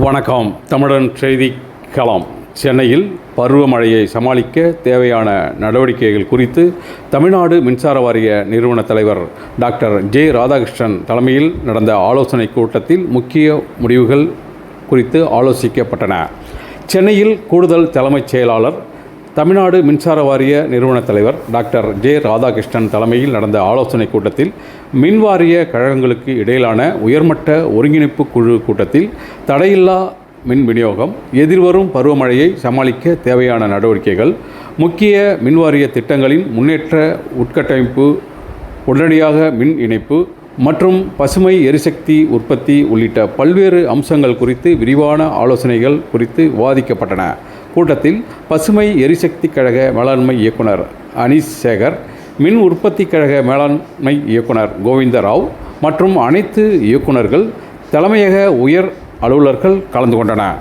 வணக்கம். தமிழன் செய்தி களம். சென்னையில் பருவமழையை சமாளிக்க தேவையான நடவடிக்கைகள் குறித்து தமிழ்நாடு மின்சார வாரிய நிறுவன தலைவர் டாக்டர் ஜே. ராதாகிருஷ்ணன் தலைமையில் நடந்த ஆலோசனைக் கூட்டத்தில் முக்கிய முடிவுகள் குறித்து ஆலோசிக்கப்பட்டன. சென்னையில் கூடுதல் தலைமைச் செயலாளர் தமிழ்நாடு மின்சார வாரிய நிறுவன தலைவர் டாக்டர் ஜே. ராதாகிருஷ்ணன் தலைமையில் நடந்த ஆலோசனைக் கூட்டத்தில் மின்வாரிய கழகங்களுக்கு இடையிலான உயர்மட்ட ஒருங்கிணைப்பு குழு கூட்டத்தில் தடையில்லா மின் விநியோகம், எதிர்வரும் பருவமழையை சமாளிக்க தேவையான நடவடிக்கைகள், முக்கிய மின்வாரிய திட்டங்களின் முன்னேற்ற உட்கட்டமைப்பு, உடனடியாக மின் இணைப்பு மற்றும் பசுமை எரிசக்தி உற்பத்தி உள்ளிட்ட பல்வேறு அம்சங்கள் குறித்து விரிவான ஆலோசனைகள் குறித்து விவாதிக்கப்பட்டன. கூட்டத்தில் பசுமை எரிசக்தி கழக மேலாண்மை இயக்குனர் அனீஸ் சேகர், மின் உற்பத்தி கழக மேலாண்மை இயக்குனர் கோவிந்தராவ் மற்றும் அனைத்து இயக்குநர்கள், தலைமையக உயர் அலுவலர்கள் கலந்து கொண்டனர்.